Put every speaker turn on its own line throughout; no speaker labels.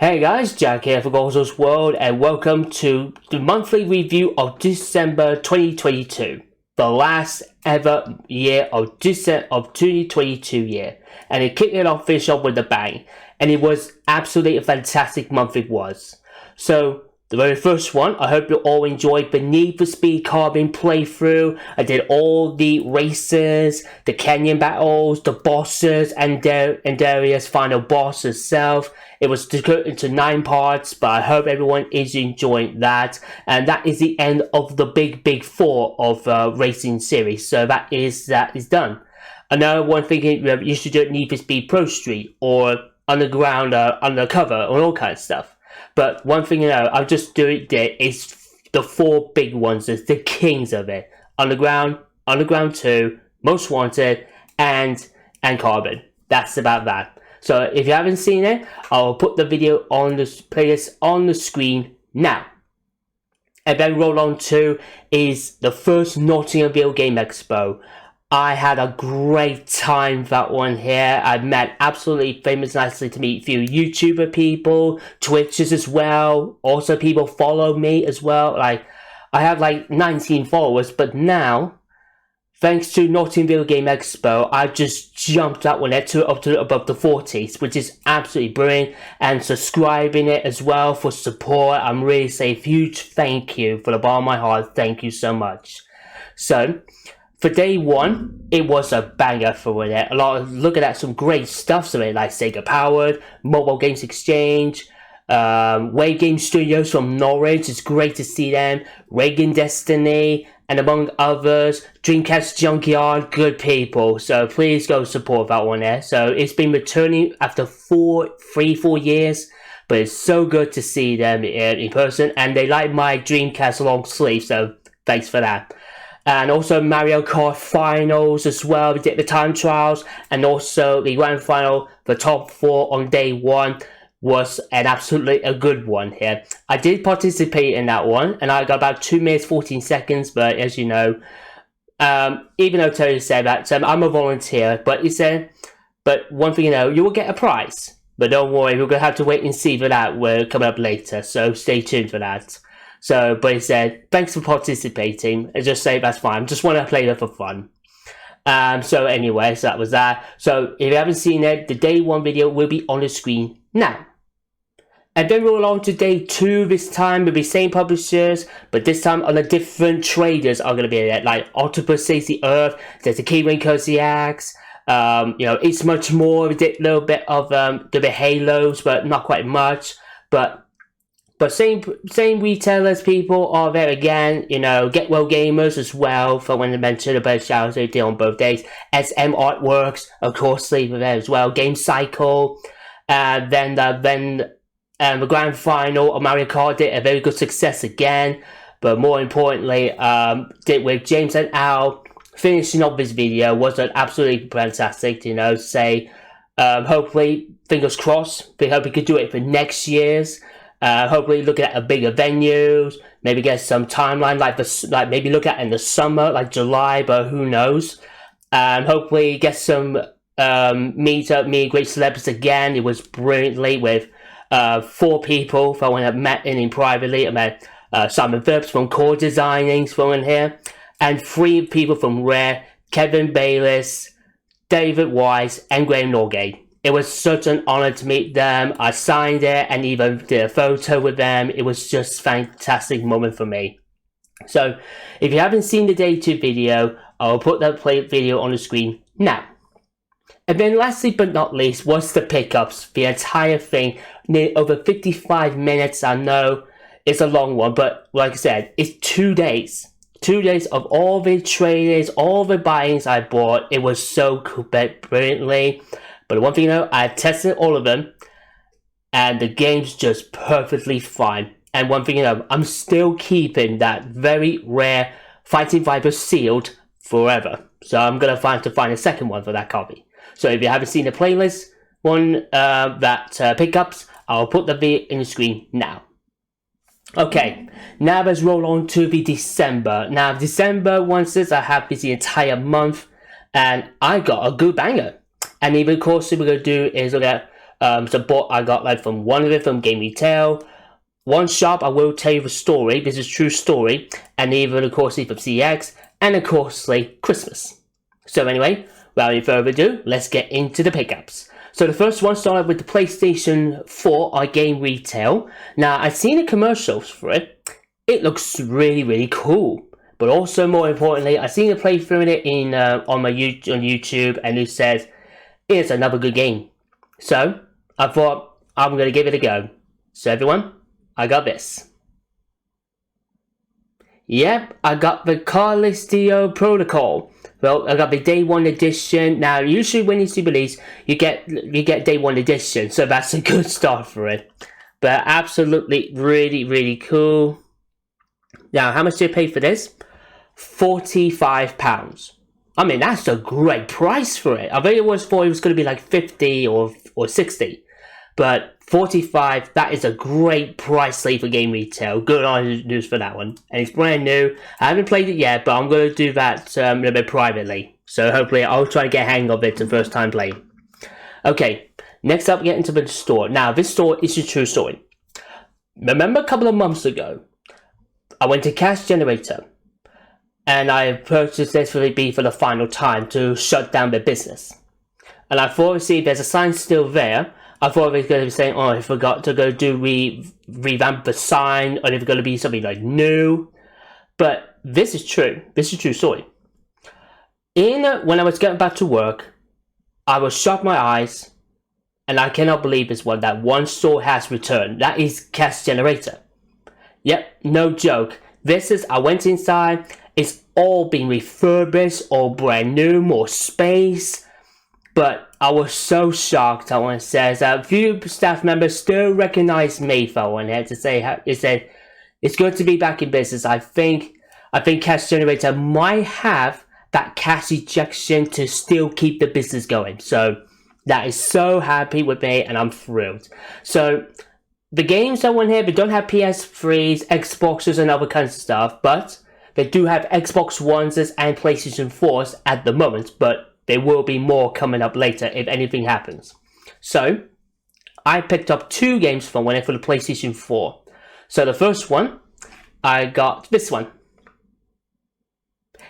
Hey guys, Jack here for Gozo's World, and welcome to the monthly review of December 2022, the last ever year of 2022 year, and it kicked it off, finished off with a bang, and it was absolutely a fantastic month it was. So the very first one, I hope you all enjoyed the Need for Speed Carbon playthrough. I did all the races, the canyon battles, the bosses, and Darius' final boss itself. It was cut into 9 parts, but I hope everyone is enjoying that. And that is the end of the big 4 of racing series. So that is done. Another one thinking you should do it Need for Speed Pro Street or Underground, Undercover, or all kinds of stuff. But one thing I'll just do it there is the 4 big ones, is the kings of it. Underground, Underground 2, Most Wanted, and Carbon. That's about that. So if you haven't seen it, I'll put the video on the playlist on the screen now. And then roll on to is the first Nottingham Game Expo. I had a great time that one here. I met absolutely famous, nicely to meet a few YouTuber people, Twitchers as well. Also people follow me as well. Like I have like 19 followers, but now, thanks to Nottingham Game Expo, I've just jumped up one up to above the 40s, which is absolutely brilliant. And subscribing it as well for support. I'm really saying a huge thank you from the bottom of my heart. Thank you so much. So for day 1, it was a banger for it. Look at that, some great stuff from it, like Sega Powered, Mobile Games Exchange, Wave Game Studios from Norwich. It's great to see them. Reagan Destiny, and among others, Dreamcast Junkyard, good people. So please go support that one there. So it's been returning after 4 years, but it's so good to see them in person, and they like my Dreamcast long sleeve, so thanks for that. And also Mario Kart Finals as well. We did the time trials, and also the grand final, the top 4 on day 1 was an absolutely a good one here. I did participate in that one, and I got about 2 minutes 14 seconds, but as you know, even though Tony said that, I'm a volunteer, but he said, but one thing you will get a prize. But don't worry, we're going to have to wait and see for that. We're coming up later, so stay tuned for that. So, but he said, thanks for participating. I just say that's fine. I just want to play it for fun. So anyway, so that was that. So if you haven't seen it, the day 1 video will be on the screen now. And then we're on to day 2 this time with the same publishers, but this time on a different traders are going to be there. Like Octopus Saves the Earth, there's a Keyring Coziacs, It's Much More. We did a little bit of the Halos, but not quite much. But same retailers, people are there again. Get Well Gamers as well, for when they mentioned about shout they did on both days. SM Artworks, of course, they were there as well. Game Cycle, then the grand final of Mario Kart did a very good success again. But more importantly, did with James and Al finishing up this video was an absolutely fantastic. Hopefully, fingers crossed. We hope we could do it for next year's. Hopefully look at a bigger venues, maybe get some timeline like maybe look at in the summer, like July, but who knows. And hopefully get some meet great celebrities again. It was brilliantly with 4 people that when I met in privately. I met Simon Phillips from Core Designing from in here, and 3 people from Rare, Kevin Bayliss, David Wise, and Graham Norgate. It was such an honor to meet them. I signed it and even did a photo with them. It was just a fantastic moment for me. So, if you haven't seen the day 2 video, I'll put that video on the screen now. And then lastly but not least was the pickups. The entire thing, nearly over 55 minutes. I know it's a long one, but like I said, it's 2 days. 2 days of all the traders, all the buyings I bought. It was so cool, brilliantly. But one thing I've tested all of them, and the game's just perfectly fine. And one thing I'm still keeping that very rare Fighting Viper sealed forever. So I'm going to find a second one for that copy. So if you haven't seen the playlist, pickups, I'll put the video in the screen now. Okay, now let's roll on to the December. Now, December, once I have this the entire month, and I got a good banger. And even, of course, what we're going to do is look at So I got like from one of it from Game Retail. One shop, I will tell you the story. This is true story. And even, of course, from CX. And, of course, Christmas. So, anyway, without any further ado, let's get into the pickups. So, the first one started with the PlayStation 4 on Game Retail. Now, I've seen the commercials for it. It looks really, really cool. But also, more importantly, I've seen a playthrough in it on YouTube. And it says, it's another good game. So, I thought, I'm going to give it a go. So, everyone, I got this. Yep, I got the Callisto Protocol. Well, I got the Day 1 edition. Now, usually when you see release, you get Day 1 edition, so that's a good start for it. But absolutely, really, really cool. Now, how much did I pay for this? £45. I mean, that's a great price for it. I bet it was going to be like 50 or 60. But 45, that is a great price for Game Retail. Good on news for that one. And it's brand new. I haven't played it yet, but I'm going to do that a little bit privately. So hopefully I'll try to get a hang of it the first time playing. Okay, next up, get into the store. Now, this store is a true story. Remember a couple of months ago, I went to Cash Generator. And I purchased this for the final time to shut down their business. And I thought, see, there's a sign still there. I thought they were going to be saying, oh, I forgot to go revamp the sign, or if it's going to be something like new. But this is true. This is a true story. When I was getting back to work, I was shut my eyes, and I cannot believe this one, that one store has returned. That is Cash Generator. Yep, no joke. I went inside, it's all been refurbished, all brand new, more space. But I was so shocked, I want to say, as a few staff members still recognize me for one here to say, it's good to be back in business. I think Cash Generator might have that cash ejection to still keep the business going. So that is so happy with me, and I'm thrilled. So the games I want here, they don't have PS3s, Xboxes, and other kinds of stuff, but they do have Xbox Ones and PlayStation 4s at the moment, but there will be more coming up later if anything happens. So, I picked up 2 games for the PlayStation 4. So the first one, I got this one.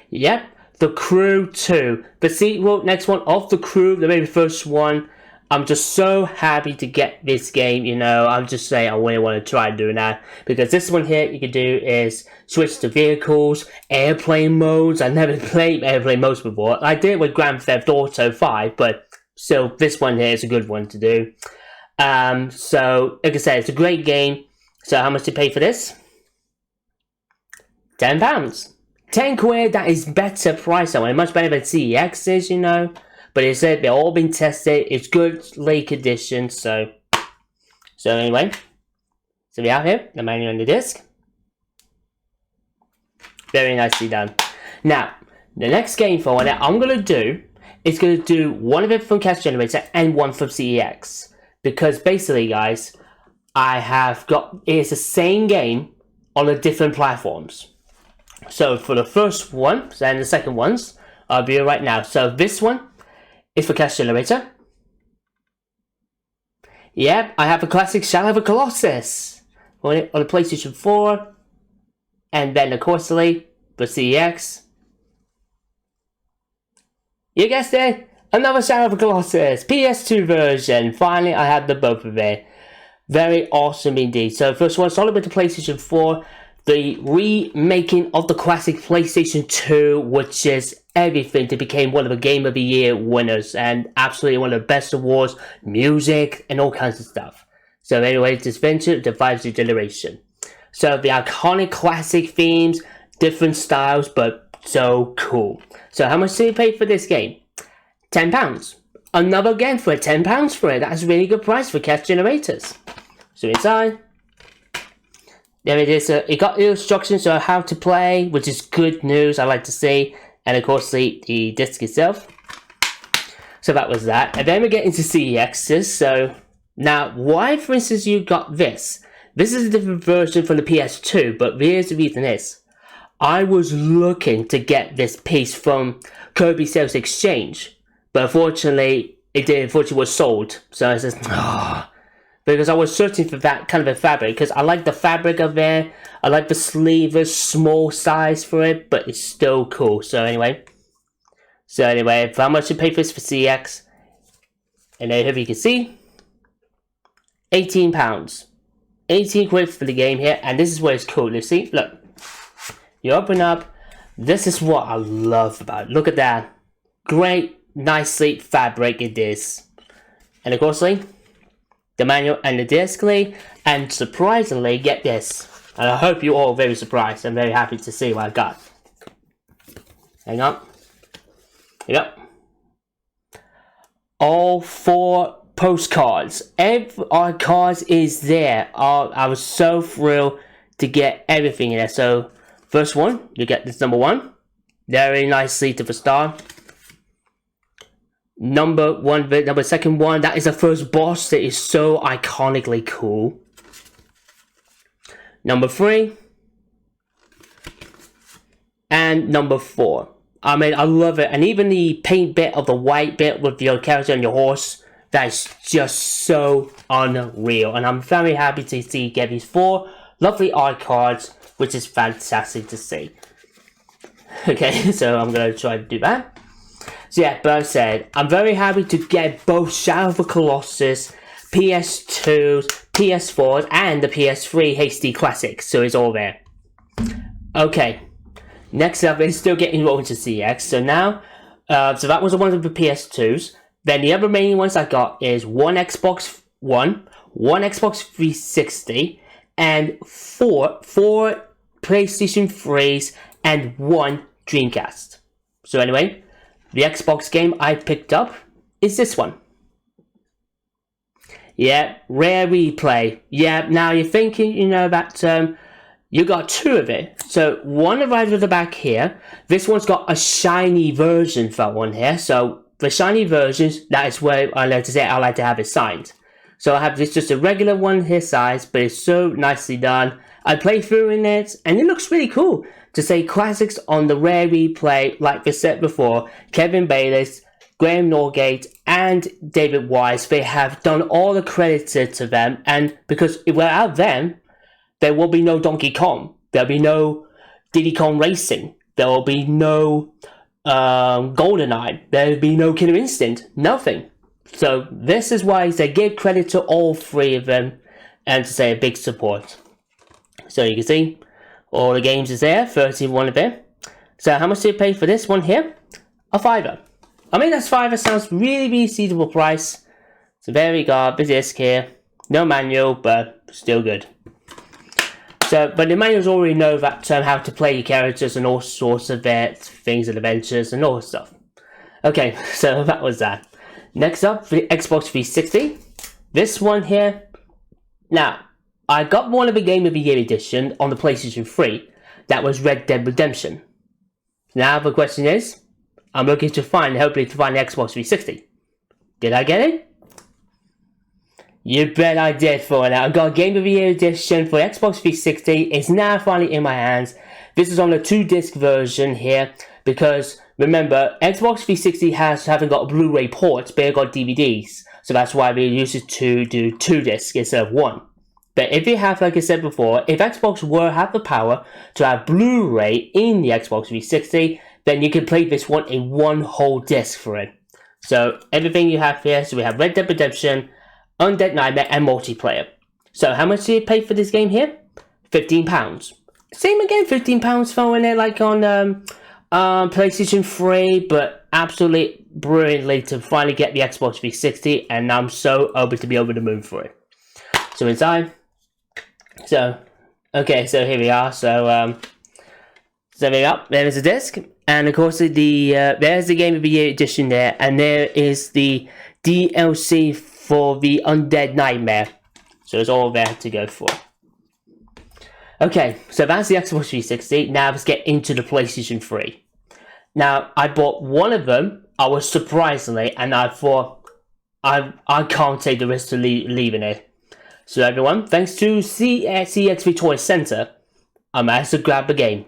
Yep, The Crew 2. The sequel, next one of The Crew, the very first one. I'm just so happy to get this game, I'm just saying I really want to try doing that. Because this one here you can do is switch to vehicles, airplane modes. I've never played airplane modes before. I did with Grand Theft Auto 5, but still this one here is a good one to do. So, like I said, it's a great game. So how much did you pay for this? £10. 10 quid, that is better price. I want it much better than CEX's, But it said they've all been tested. It's good condition. So anyway. So we have here the manual on the disc. Very nicely done. Now, the next game for what I'm going to do is going to do one of it from Cash Generator and one from CEX. Because basically, guys, it's the same game on the different platforms. So for the first one and the second ones, I'll be right now. So this one is for Cash Generator. Yep, I have a classic Shadow of the Colossus on the PlayStation 4. And then, of course, for CEX. You guessed it! Another Shadow of the Colossus! PS2 version! Finally, I had the both of it. Very awesome indeed. So, first one, started with the PlayStation 4. The remaking of the classic PlayStation 2, which is everything to become one of the Game of the Year winners and absolutely one of the best awards, music, and all kinds of stuff. So anyway, this venture divides the generation. So the iconic classic themes, different styles, but so cool. So how much did you pay for this game? £10. Another game for it, £10 for it. That's a really good price for Cash Generators. So inside, there it is. It got instructions on how to play, which is good news. I like to see. And of course, the disc itself. So that was that. And then we get into CEXs. So now, why, for instance, you got this? This is a different version from the PS2, but here's the reason is. I was looking to get this piece from Kirby Sales Exchange, but unfortunately, it did unfortunately was sold. So I said, because I was searching for that kind of a fabric, because I like the fabric of it. I like the sleeve, small size for it, but it's still cool. So anyway, how much you pay for this for CX? And I hope you can see, £18. 18 quid for the game here, and this is where it's cool. You see, look, you open up. This is what I love about it. Look at that, great, nicely fabric it is, and of course, the manual and the disc, and surprisingly, get this. And I hope you're all very surprised. I'm very happy to see what I got. Hang on. Yep. All 4 postcards. Every cards is there. I was so thrilled to get everything in there. So, first one, you get this number 1. Very nicely to the star. Number second one, that is the first boss that is so iconically cool. Number 3. And number 4. I mean, I love it. And even the paint bit of the white bit with your character and your horse, that is just so unreal. And I'm very happy to see get these 4 lovely art cards, which is fantastic to see. Okay, so I'm going to try to do that. So yeah, but I said, I'm very happy to get both Shadow of the Colossus, PS2s, PS4s, and the PS3 HD Classic. So it's all there. Okay. Next up is still getting rolled into CX. So now, so that was the one of the PS2s. Then the other remaining ones I got is one Xbox One, one Xbox 360, and four PlayStation 3s, and one Dreamcast. So anyway, the Xbox game I picked up is this one. Yeah, Rare Replay. Yeah, now you're thinking, that you got 2 of it. So one arrived at the back here. This one's got a shiny version for one here. So the shiny versions, that is where I like to say I like to have it signed. So I have this just a regular one here size, but it's so nicely done. I played through in it, and it looks really cool. To say classics on the Rare Replay, like we said before, Kevin Bayliss, Graham Norgate, and David Wise, they have done all the credit to them, and because without them, there will be no Donkey Kong, there'll be no Diddy Kong Racing, there will be no GoldenEye, there'll be no Killer Instinct, nothing. So this is why they give credit to all 3 of them, and to say a big support. So you can see, all the games is there, 31 of them. So how much do you pay for this one here? A £5. I mean, that's £5 sounds really reasonable price. It's a very garbage disc here. No manual, but still good. So, but the manuals already know that how to play your characters and all sorts of things and adventures and all stuff. Okay, so that was that. Next up, the Xbox 360. This one here. Now, I got one of the Game of the Year edition on the PlayStation 3. That was Red Dead Redemption. Now the question is, I'm looking to hopefully to find the Xbox 360. Did I get it? You bet I did for now. I got a Game of the Year edition for Xbox 360. It's now finally in my hands. This is on the 2-disc version here, because remember, Xbox 360 haven't got a Blu-ray port, but it got DVDs. So that's why we used it to do 2 discs instead of 1. But if you have, like I said before, if Xbox were have the power to have Blu-ray in the Xbox 360, then you can play this one in one whole disc for it. So everything you have here, so we have Red Dead Redemption, Undead Nightmare, and multiplayer. So how much do you pay for this game here? £15. Same again, £15 throwing it like on PlayStation 3, but absolutely brilliantly to finally get the Xbox 360, and I'm so open to be over the moon for it. So inside. So, okay, so here we are. So there we are. There is a disc, and of course there's the Game of the Year edition there, and there is the DLC for the Undead Nightmare. So it's all there to go for. Okay, so that's the Xbox 360. Now let's get into the PlayStation 3. Now I bought one of them. I was surprisingly, and I thought I can't take the risk to leaving it. So everyone, thanks to CX Victoria Centre, I managed to grab the game.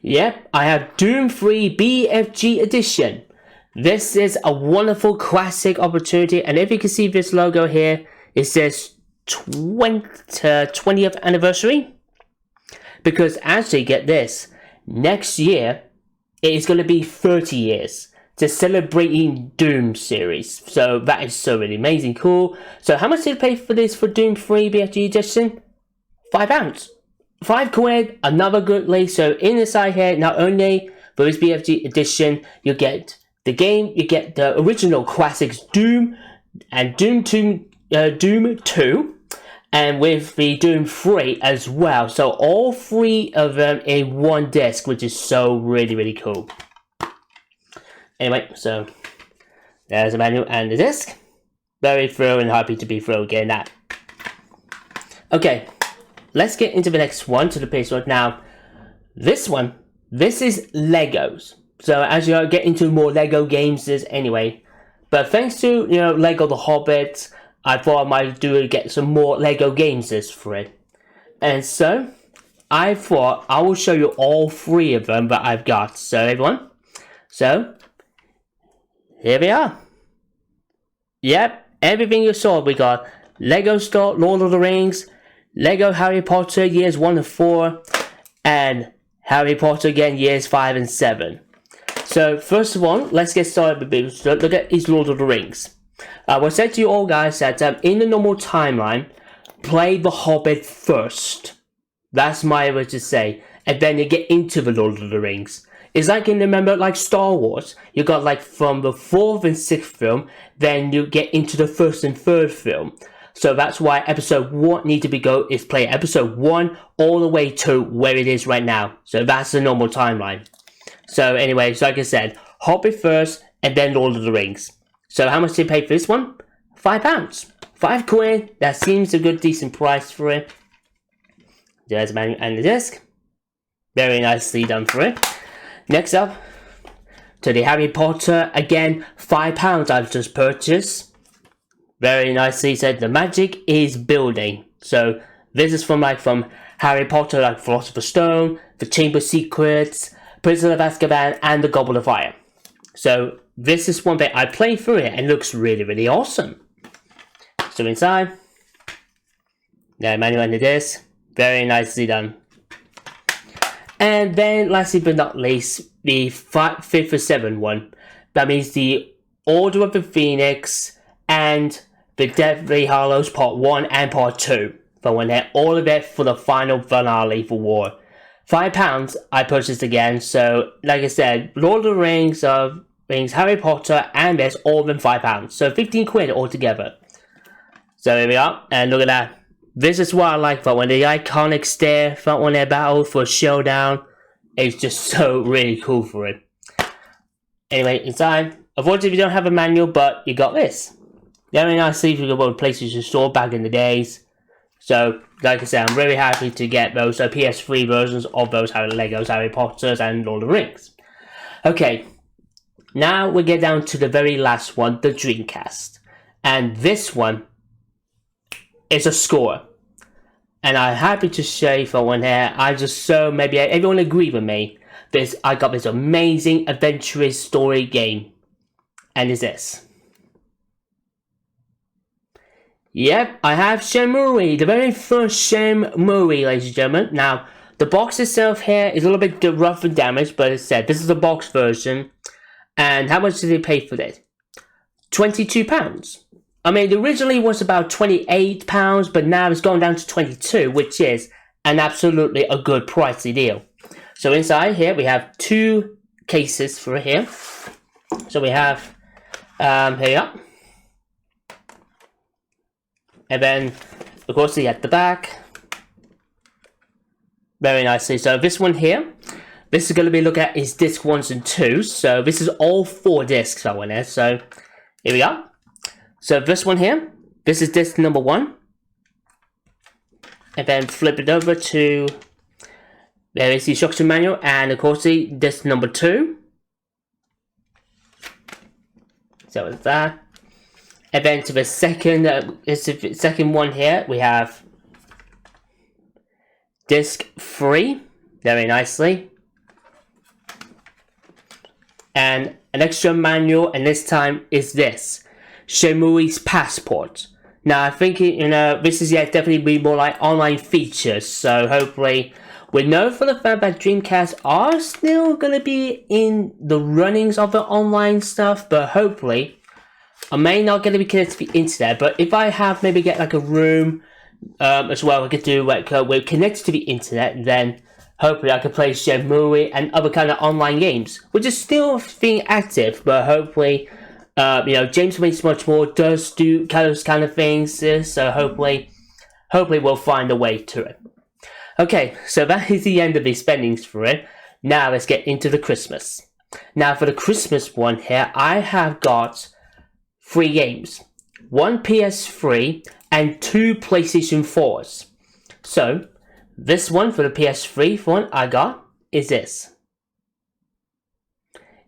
Yep, I have Doom 3 BFG Edition. This is a wonderful classic opportunity, and if you can see this logo here, it says 20th anniversary. Because actually, get this, next year it is going to be 30 years to celebrating Doom series. So that is so really amazing cool. So how much did you pay for this for Doom 3 BFG edition? £5. £5, another good link. So in the side here, not only for this BFG edition, you get the game, you get the original classics Doom and Doom 2, and with the Doom 3 as well. So all three of them in one disc, which is so really cool. Anyway, so there's the manual and the disc. Very thrilled and happy to be thrilled getting that. Okay, let's get into the next one, to the PS1. Now, this is Legos. So as you get into more Lego games anyway. But thanks to, Lego The Hobbit, I thought I might get some more Lego games for it. And so, I thought I will show you all three of them that I've got. So everyone, here we are. Yep, everything you saw. We got Lego Star, Lord of the Rings, Lego Harry Potter years 1 to 4, and Harry Potter again years 5 and 7. So first of all, let's get started with this. So look at his Lord of the Rings. I will say to you all guys that in the normal timeline, play The Hobbit first. That's my way to say. And then you get into the Lord of the Rings. It's like, remember, like Star Wars. You got like from the 4th and 6th film, then you get into the 1st and 3rd film. So that's why episode 1 need to is play episode 1 all the way to where it is right now. So that's the normal timeline. So anyway, so like I said, Hobbit first and then Lord of the Rings. So how much did you pay for this one? £5. £5. That seems a good decent price for it. There's the manual and the disc. Very nicely done for it. Next up, to the Harry Potter. Again, £5 I've just purchased. Very nicely said. The magic is building. So this is from Harry Potter, like Philosopher's Stone, the Chamber of Secrets, Prisoner of Azkaban, and the Goblet of Fire. So this is one that I played through it and looks really awesome. So inside, the manual and the disc, very nicely done. And then lastly but not least, the 5th or 7th one. That means the Order of the Phoenix and the Deathly Hallows Part 1 and Part 2. For when they're all of it for the final finale for War. £5 I purchased again. So like I said, Lord of the Rings, Harry Potter, and there's all of them £5. So £15 altogether. So here we are, and look at that. This is what I like for when the iconic stare, for when they battle for a showdown. It's just so really cool for it. Anyway, inside, unfortunately we don't have a manual, but you got this. Very nicely for the PlayStation Store back in the days. So, like I said, I'm really happy to get those PS3 versions of those Legos, Harry Potters, and Lord of the Rings. Okay, now we get down to the very last one, the Dreamcast. And this one is a score. And I'm happy to say for one here, maybe everyone agree with me, I got this amazing adventurous story game. And it's this. Yep, I have Shenmue, the very first Shenmue, ladies and gentlemen. Now, the box itself here is a little bit rough and damaged, but as I said, this is the box version. And how much did they pay for this? £22. I mean, it originally was about £28, but now it's gone down to 22, which is an absolutely a good pricey deal. So inside here, we have 2 cases for here. So we have, here we are. And then, of course, at the back. Very nicely. So this one here, this is going to be looked at is disc 1s and 2s. So this is all 4 discs I went there. So here we go. So this one here, this is disc number 1. And then flip it over to, there is the instruction manual, and of course the disc number 2. So it's that. And then to the second one here, we have disc 3, very nicely. and an extra manual, and this time is this Shemui's Passport. Now I think this is definitely be more like online features, so hopefully we know for the fact that Dreamcast are still gonna be in the runnings of the online stuff, but hopefully I may not get to be connected to the internet, but if I have maybe get like a room as well, I could do like we're connected to the internet, then hopefully I could play Shenmue and other kind of online games, which is still being active, but hopefully James Waits Much More does do those kind of things, so hopefully we'll find a way to it. Okay, so that is the end of the spendings for it. Now let's get into the Christmas. Now for the Christmas one here, I have got 3 games. 1 PS3 and 2 PlayStation 4s. So, this one for the PS3 one I got is this.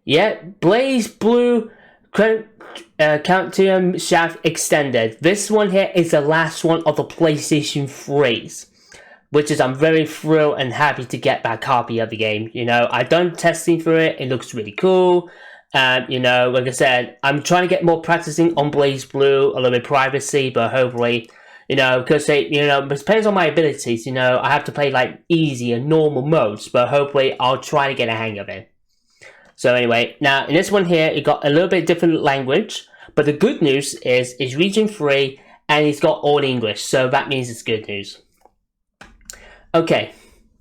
Yeah, Blaze Blue Quantum Shaft Extended. This one here is the last one of the PlayStation 3s. Which is I'm very thrilled and happy to get that copy of the game. I've done testing for it. It looks really cool. Like I said, I'm trying to get more practicing on Blaze Blue, a little bit privacy, but hopefully, because it depends on my abilities. I have to play like easy and normal modes, but hopefully I'll try to get a hang of it. So anyway, now in this one here, it got a little bit different language, but the good news is it's region 3 and it's got all English, so that means it's good news. Okay,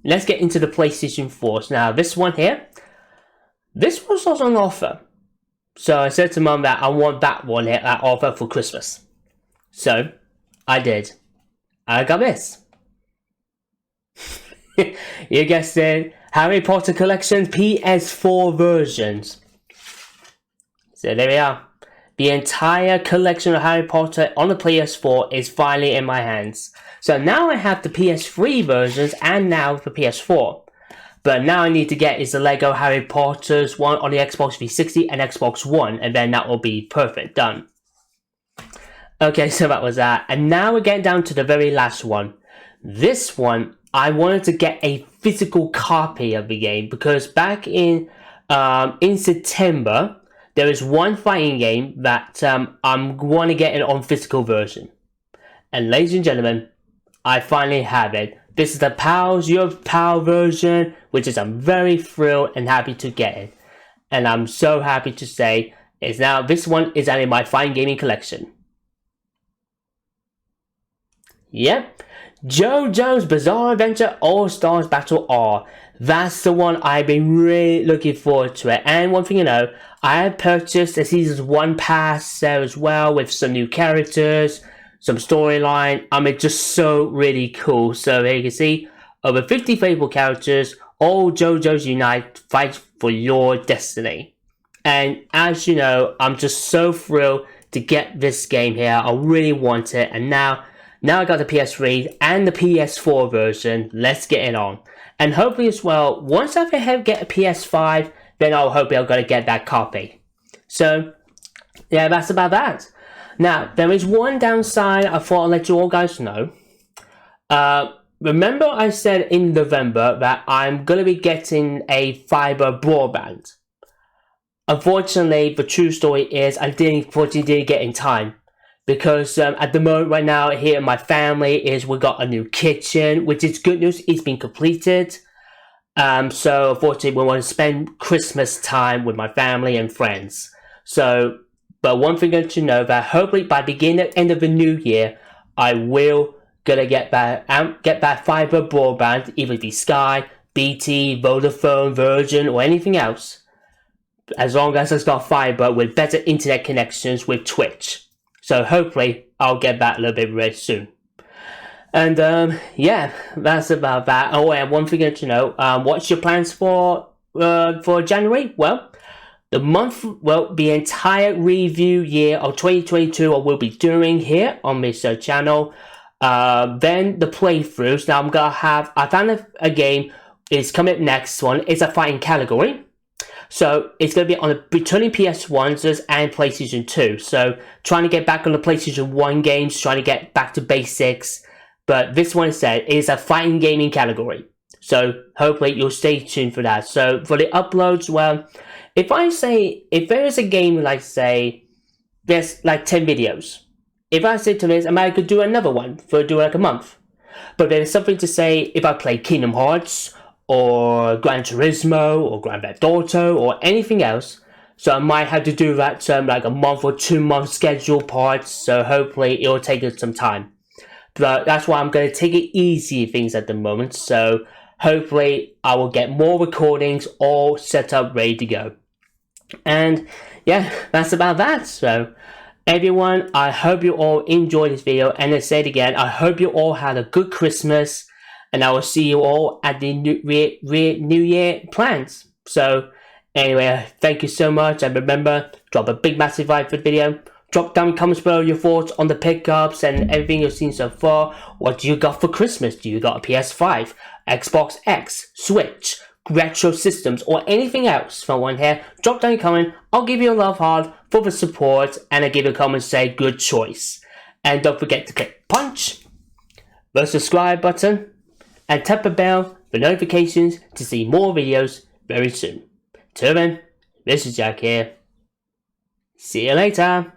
let's get into the PlayStation 4s. Now this one here, this was also on offer. So I said to Mum that I want that one here, that offer for Christmas. So I did. I got this. You guessed it, Harry Potter Collection PS4 versions. So there we are. The entire collection of Harry Potter on the PS4 is finally in my hands. So now I have the PS3 versions and now the PS4. But now I need to get is the Lego Harry Potter's one on the Xbox 360 and Xbox One, and then that will be perfect, done. Okay, so that was that. And now we're getting down to the very last one. This one, I wanted to get a physical copy of the game because back in September, there is one fighting game that I'm going to get it on physical version. And ladies and gentlemen, I finally have it. This is the PAL's Europe PAL version, which is I'm very thrilled and happy to get it. And I'm so happy to say is now this one is in my fine gaming collection. Yep, JoJo's Bizarre Adventure All-Stars Battle R. That's the one I've been really looking forward to it. And one thing I have purchased the Season 1 pass there as well with some new characters, some storyline. It's just so really cool. So here you can see over 50 faithful characters, all JoJo's unite, fight for your destiny. And as you know, I'm just so thrilled to get this game here. I really want it, and now I got the PS3 and the PS4 version. Let's get it on. And hopefully as well, once I get a PS5, then I'll hopefully I'm gonna get that copy. So yeah, that's about that. Now, there is one downside I thought I'd let you all guys know. Remember I said in November that I'm going to be getting a fiber broadband. Unfortunately, the true story is I didn't get in time. Because at the moment right now here in my family is we got a new kitchen, which is good news, it's been completed. So unfortunately we want to spend Christmas time with my family and friends. So, but one thing to know that hopefully by beginning end of the new year, I will gonna get that fiber broadband, either the Sky, BT, Vodafone, Virgin, or anything else. As long as it's got fiber with better internet connections with Twitch. So hopefully I'll get that a little bit very soon. And yeah, that's about that. Oh, and one thing to know, what's your plans for January? Well, the entire review year of 2022 I will be doing here on this channel. Then the playthroughs. Now I found a game is coming up next one. It's a fighting category. So it's going to be on the returning PS1s and PlayStation 2. So trying to get back on the PlayStation 1 games, trying to get back to basics. But this one said is a fighting gaming category. So hopefully you'll stay tuned for that. So for the uploads, well, if there is a game, like say, there's like 10 videos. If I say to this, I might could do another one for do like a month. But there's something to say if I play Kingdom Hearts or Gran Turismo or Grand Theft Auto or anything else. So I might have to do that like a month or 2 month schedule parts. So hopefully it'll take us some time. But that's why I'm going to take it easy things at the moment. So hopefully I will get more recordings all set up, ready to go. And yeah, that's about that. So everyone, I hope you all enjoyed this video. And I say it again, I hope you all had a good Christmas. And I will see you all at the New Year plans. So anyway, thank you so much. And remember, drop a big massive like for the video. Drop down in the comments below your thoughts on the pickups and everything you've seen so far. What do you got for Christmas? Do you got a PS5, Xbox X, Switch, retro systems, or anything else from one here? Drop down a comment. I'll give you a love heart for the support, and I'll give you a comment say good choice. And don't forget to click punch, the subscribe button, and tap the bell for notifications to see more videos very soon. Till then, this is Jack here. See you later.